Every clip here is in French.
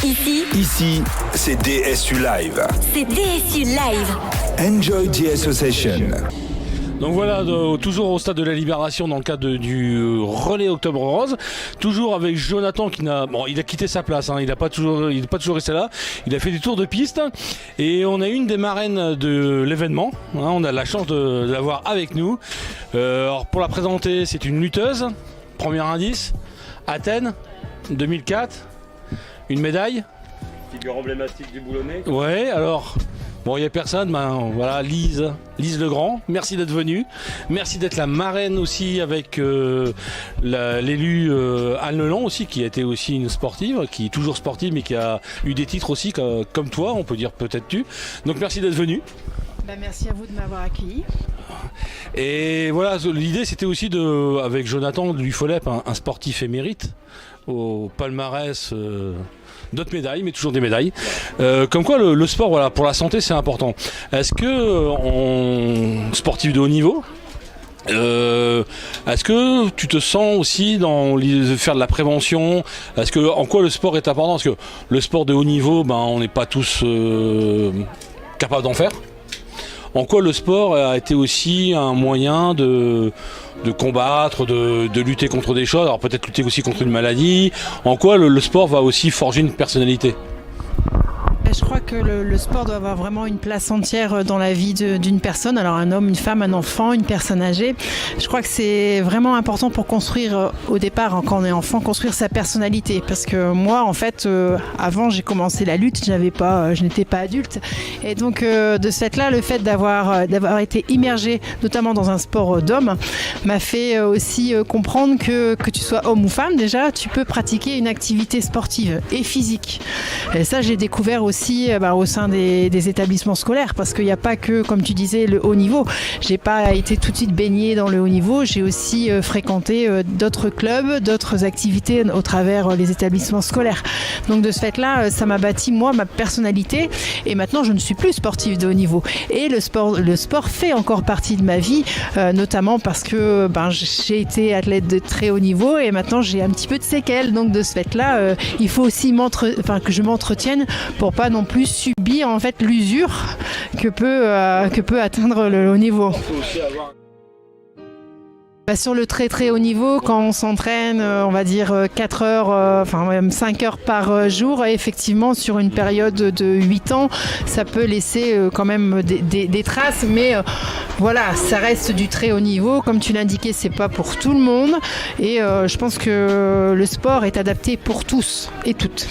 Ici, c'est DSU Live. C'est DSU Live. Enjoy the Association. Donc voilà, toujours au stade de la Libération dans le cadre du relais Octobre Rose, toujours avec Jonathan qui il a quitté sa place, il n'est pas toujours resté là, il a fait des tours de piste et on a une des marraines de l'événement, on a la chance de l'avoir avec nous. Alors pour la présenter, c'est une lutteuse, premier indice, Athènes, 2004, une médaille. Figure emblématique du Boulonnais. Ouais, alors... Bon, il n'y a personne, voilà, Lise Legrand, merci d'être venue. Merci d'être la marraine aussi avec l'élu Anne Leland aussi, qui a été aussi une sportive, qui est toujours sportive, mais qui a eu des titres aussi, comme toi, on peut dire peut-être tu. Donc merci d'être venue. Merci à vous de m'avoir accueilli. Et voilà, l'idée c'était aussi avec Jonathan de l'UFOLEP, un sportif émérite, au palmarès... d'autres médailles, mais toujours des médailles. Comme quoi le sport, voilà, pour la santé, c'est important. Est-ce que, sportif de haut niveau, est-ce que tu te sens aussi dans faire de la prévention? En quoi le sport est important? Parce que le sport de haut niveau, on n'est pas tous capables d'en faire. En quoi le sport a été aussi un moyen de combattre, de lutter contre des choses, alors peut-être lutter aussi contre une maladie. En quoi le sport va aussi forger une personnalité? Je crois que le sport doit avoir vraiment une place entière dans la vie d'une personne, alors un homme, une femme, un enfant, une personne âgée. Je crois que c'est vraiment important pour construire au départ, quand on est enfant, construire sa personnalité. Parce que moi, en fait, avant j'ai commencé la lutte, je n'étais pas adulte. Et donc de ce fait-là, le fait d'avoir été immergé, notamment dans un sport d'homme, m'a fait aussi comprendre que tu sois homme ou femme, déjà, tu peux pratiquer une activité sportive et physique. Et ça, j'ai découvert aussi au sein des établissements scolaires, parce qu'il n'y a pas que, comme tu disais, le haut niveau. J'ai pas été tout de suite baignée dans le haut niveau, j'ai aussi fréquenté d'autres clubs, d'autres activités au travers les établissements scolaires. Donc de ce fait-là, ça m'a bâti moi ma personnalité, et maintenant je ne suis plus sportive de haut niveau. Et le sport fait encore partie de ma vie, notamment parce que j'ai été athlète de très haut niveau et maintenant j'ai un petit peu de séquelles. Donc de ce fait-là, il faut aussi que je m'entretienne pour pas non plus subir en fait l'usure que peut atteindre le haut niveau. Sur le très très haut niveau, quand on s'entraîne, on va dire 4 heures, même 5 heures par jour, effectivement sur une période de 8 ans, ça peut laisser quand même des traces, mais voilà, ça reste du très haut niveau. Comme tu l'indiquais, c'est pas pour tout le monde, et je pense que le sport est adapté pour tous et toutes.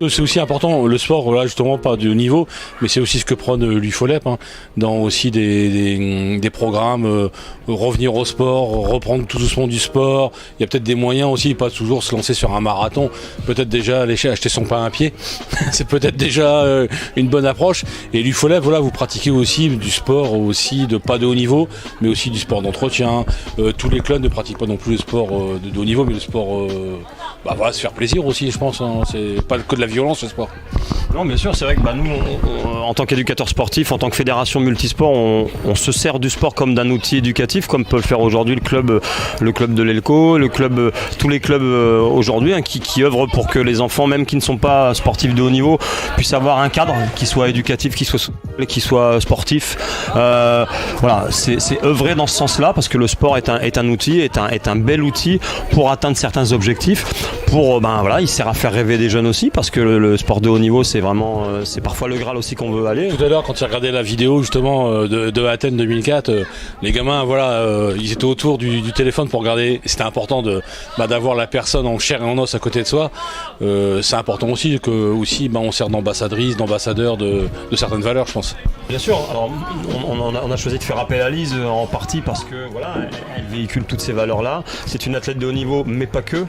C'est aussi important, le sport, voilà, justement, pas de haut niveau, mais c'est aussi ce que prône l'UFOLEP, dans aussi des programmes, revenir au sport, reprendre tout doucement du sport. Il y a peut-être des moyens aussi, pas toujours se lancer sur un marathon, peut-être déjà aller acheter son pain à pied, c'est peut-être déjà une bonne approche. Et l'UFOLEP, voilà, vous pratiquez aussi du sport, aussi pas de haut niveau, mais aussi du sport d'entretien. Tous les clubs ne pratiquent pas non plus le sport de haut niveau, mais le sport, se faire plaisir aussi, je pense, c'est pas que de la violence, le sport. Non, bien sûr, c'est vrai que nous, en tant qu'éducateur sportif, en tant que fédération multisport, on se sert du sport comme d'un outil éducatif, comme peut le faire aujourd'hui le club de l'Elco, tous les clubs aujourd'hui qui œuvrent pour que les enfants, même qui ne sont pas sportifs de haut niveau, puissent avoir un cadre qui soit éducatif, qui soit sportif. Voilà, c'est œuvrer dans ce sens-là, parce que le sport est un outil, est un bel outil pour atteindre certains objectifs. Il sert à faire rêver des jeunes aussi, parce que le sport de haut niveau, c'est parfois le Graal aussi qu'on veut aller. Tout à l'heure, quand tu regardais la vidéo justement de Athènes 2004, les gamins, ils étaient autour du téléphone pour regarder. C'était important d'avoir la personne en chair et en os à côté de soi. C'est important aussi on sert d'ambassadrice, d'ambassadeur de certaines valeurs, je pense. Bien sûr. Alors, on a choisi de faire appel à Lise en partie parce que elle véhicule toutes ces valeurs-là. C'est une athlète de haut niveau, mais pas que.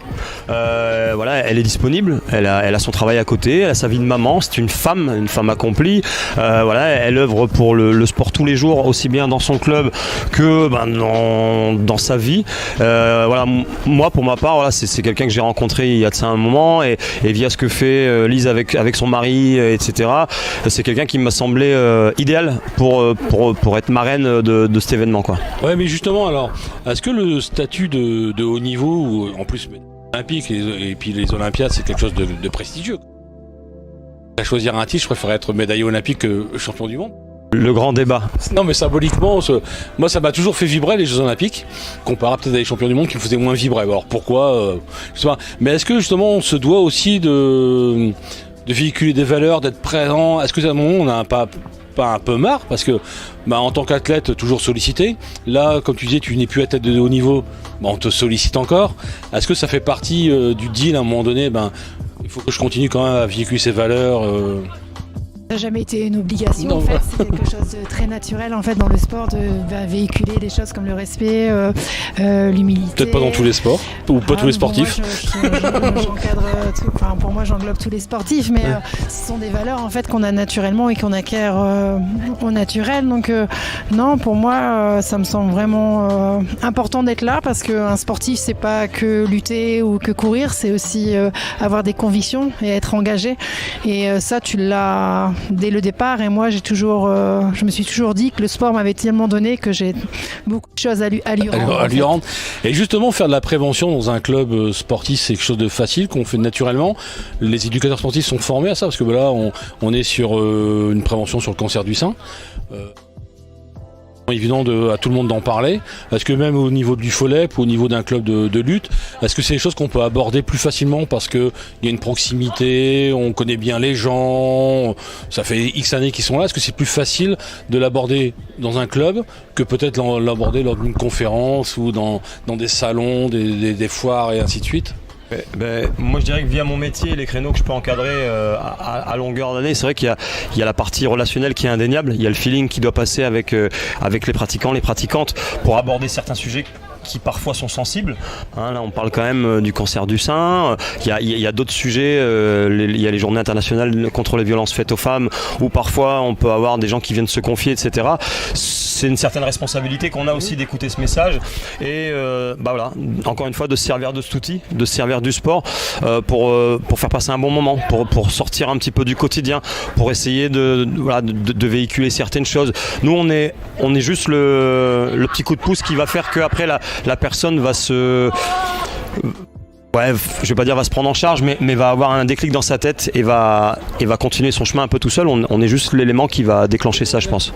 Elle est disponible. Elle a son travail à côté. Elle a sa vie de maman. C'est une femme accomplie. Elle œuvre pour le sport tous les jours, aussi bien dans son club que dans sa vie. Moi, pour ma part, c'est quelqu'un que j'ai rencontré il y a de ça un moment, et via ce que fait Lise avec son mari, etc. C'est quelqu'un qui m'a semblé idéal pour être marraine de cet événement, quoi. Ouais, mais justement, alors, est-ce que le statut de haut niveau, ou en plus olympique et puis les Olympiades, c'est quelque chose de prestigieux? À choisir un titre, je préférerais être médaillé olympique que champion du monde. Le grand débat. Non, mais symboliquement, moi ça m'a toujours fait vibrer les Jeux Olympiques, comparable peut-être à les champions du monde qui me faisaient moins vibrer. Alors pourquoi je sais pas. Mais est-ce que justement on se doit aussi de véhiculer des valeurs, d'être présent? Est-ce que à un moment on a pas un peu marre parce que en tant qu'athlète toujours sollicité, là comme tu disais tu n'es plus athlète de haut niveau, on te sollicite encore. Est-ce que ça fait partie du deal à un moment donné, il faut que je continue quand même à véhiculer ces valeurs Ça n'a jamais été une obligation, en fait. C'est quelque chose de très naturel en fait dans le sport de véhiculer des choses comme le respect, l'humilité. Peut-être pas dans tous les sports ou pas tous les sportifs. J'encadre pour moi j'englobe tous les sportifs, mais ce sont des valeurs en fait qu'on a naturellement et qu'on acquiert au naturel. Donc non, pour moi ça me semble vraiment important d'être là parce qu'un sportif c'est pas que lutter ou que courir, c'est aussi avoir des convictions et être engagé. Et ça tu l'as dès le départ, et moi je me suis toujours dit que le sport m'avait tellement donné que j'ai beaucoup de choses à lui rendre. Et justement, faire de la prévention dans un club sportif, c'est quelque chose de facile qu'on fait naturellement. Les éducateurs sportifs sont formés à ça parce que là on est sur une prévention sur le cancer du sein. Évident à tout le monde d'en parler. Est-ce que même au niveau du FOLEP ou au niveau d'un club de lutte, est-ce que c'est des choses qu'on peut aborder plus facilement parce qu'il y a une proximité, on connaît bien les gens, ça fait X années qu'ils sont là. Est-ce que c'est plus facile de l'aborder dans un club que peut-être l'aborder lors d'une conférence ou dans des salons, des foires et ainsi de suite? Moi je dirais que via mon métier, les créneaux que je peux encadrer à longueur d'année, c'est vrai qu'il y a la partie relationnelle qui est indéniable, il y a le feeling qui doit passer avec les pratiquants, les pratiquantes pour aborder certains sujets qui parfois sont sensibles. Là on parle quand même du cancer du sein, il y a d'autres sujets, il y a les journées internationales contre les violences faites aux femmes où parfois on peut avoir des gens qui viennent se confier, etc. C'est une certaine responsabilité qu'on a aussi d'écouter ce message et voilà, encore une fois de se servir de cet outil, de se servir du sport pour faire passer un bon moment, pour sortir un petit peu du quotidien, pour essayer de véhiculer certaines choses. Nous on est juste le petit coup de pouce qui va faire qu'après la personne va se... je vais pas dire va se prendre en charge, mais va avoir un déclic dans sa tête et va continuer son chemin un peu tout seul. On est juste l'élément qui va déclencher ça, je pense.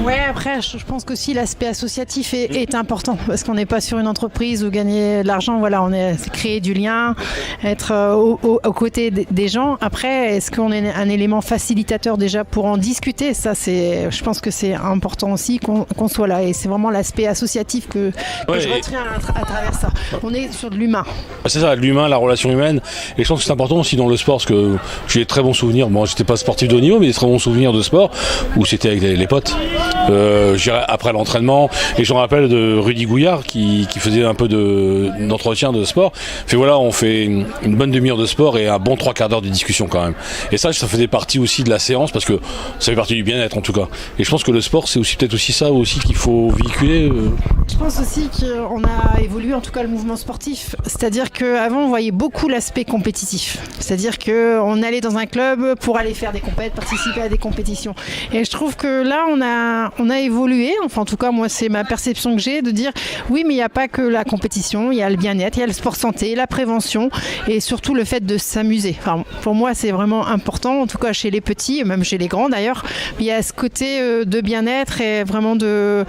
Ouais, après, je pense qu'aussi l'aspect associatif est important parce qu'on n'est pas sur une entreprise où gagner de l'argent. Voilà, c'est créer du lien, être aux côtés des gens. Après, est-ce qu'on est un élément facilitateur déjà pour en discuter? Ça, je pense que c'est important aussi qu'on soit là. Et c'est vraiment l'aspect associatif que je retiens à travers ça. On est sur de l'humain. C'est ça, l'humain, la relation humaine. Et je pense que c'est important aussi dans le sport parce que j'ai des très bons souvenirs. Bon, j'étais pas sportif de haut niveau, mais des très bons souvenirs de sport où c'était avec les potes. Après l'entraînement. Et j'en rappelle de Rudy Gouillard qui faisait un peu d'entretien de sport. On fait une bonne demi-heure de sport et un bon 3/4 d'heure de discussion quand même. Et ça faisait partie aussi de la séance parce que ça fait partie du bien-être en tout cas. Et je pense que le sport, c'est aussi peut-être aussi ça aussi qu'il faut véhiculer. Je pense aussi qu'on a évolué, en tout cas le mouvement sportif. C'est-à-dire qu'avant, on voyait beaucoup l'aspect compétitif. C'est-à-dire qu'on allait dans un club pour aller faire des compétitions, participer à des compétitions. Et je trouve que là, on a évolué. Enfin, en tout cas, moi, c'est ma perception que j'ai de dire oui, mais il n'y a pas que la compétition. Il y a le bien-être, il y a le sport santé, la prévention et surtout le fait de s'amuser. Enfin, pour moi, c'est vraiment important, en tout cas chez les petits, même chez les grands d'ailleurs. Il y a ce côté de bien-être et vraiment de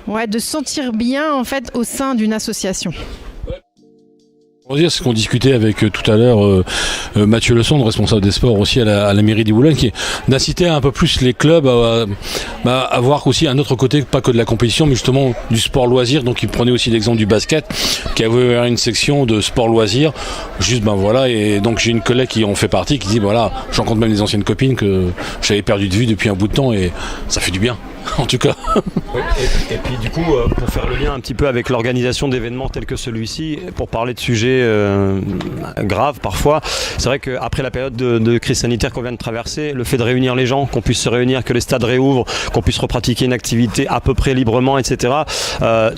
se sentir bien en fait au sein d'une association. On va dire ce qu'on discutait avec tout à l'heure Mathieu Leçon, responsable des sports aussi à la mairie d'Iboulen, qui d'inciter un peu plus les clubs à voir aussi un autre côté, pas que de la compétition, mais justement du sport loisir. Donc il prenait aussi l'exemple du basket, qui avait une section de sport loisir. Juste et donc j'ai une collègue qui en fait partie, qui dit je rencontre même les anciennes copines que j'avais perdu de vue depuis un bout de temps et ça fait du bien. En tout cas. Et puis du coup, pour faire le lien un petit peu avec l'organisation d'événements tels que celui-ci, pour parler de sujets graves parfois, c'est vrai qu'après la période de crise sanitaire qu'on vient de traverser, le fait de réunir les gens, qu'on puisse se réunir, que les stades réouvrent, qu'on puisse repratiquer une activité à peu près librement, etc.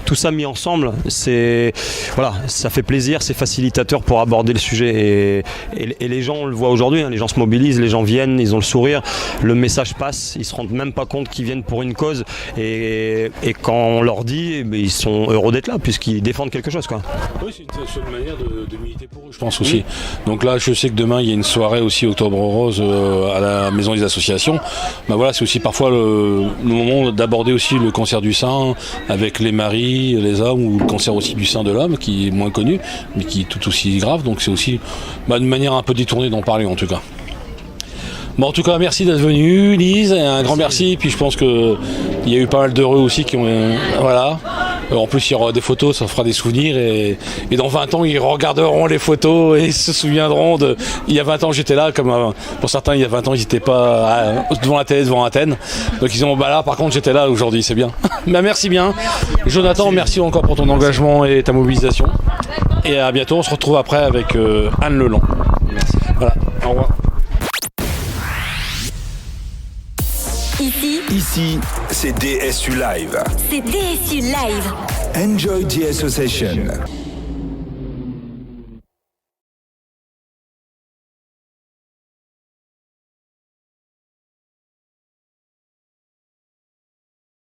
Tout ça mis ensemble, ça fait plaisir, c'est facilitateur pour aborder le sujet. Et les gens, on le voit aujourd'hui, les gens se mobilisent, les gens viennent, ils ont le sourire, le message passe, ils se rendent même pas compte qu'ils viennent pour une une cause et quand on leur dit, ils sont heureux d'être là puisqu'ils défendent quelque chose, quoi. Oui, c'est une seule manière de militer pour eux, je pense aussi. Donc là, je sais que demain, il y a une soirée aussi Octobre Rose à la Maison des Associations. Bah voilà, c'est aussi parfois le moment d'aborder aussi le cancer du sein avec les maris, les hommes, ou le cancer aussi du sein de l'homme, qui est moins connu, mais qui est tout aussi grave. Donc c'est aussi une manière un peu détournée d'en parler, en tout cas. Bon, en tout cas, merci d'être venue, Lise, et un grand merci. Puis je pense qu'il y a eu pas mal d'heureux aussi qui ont... voilà. En plus, il y aura des photos, ça fera des souvenirs. Et dans 20 ans, ils regarderont les photos et ils se souviendront de... Il y a 20 ans, j'étais là. Comme pour certains, il y a 20 ans, ils n'étaient pas devant la télé, devant Athènes. Donc ils ont... là, par contre, j'étais là aujourd'hui, c'est bien. Merci bien. Jonathan, merci encore pour ton engagement et ta mobilisation. Et à bientôt, on se retrouve après avec Anne Lelong. Merci. Voilà, au revoir. Ici, c'est DSU Live. C'est DSU Live. Enjoy the association.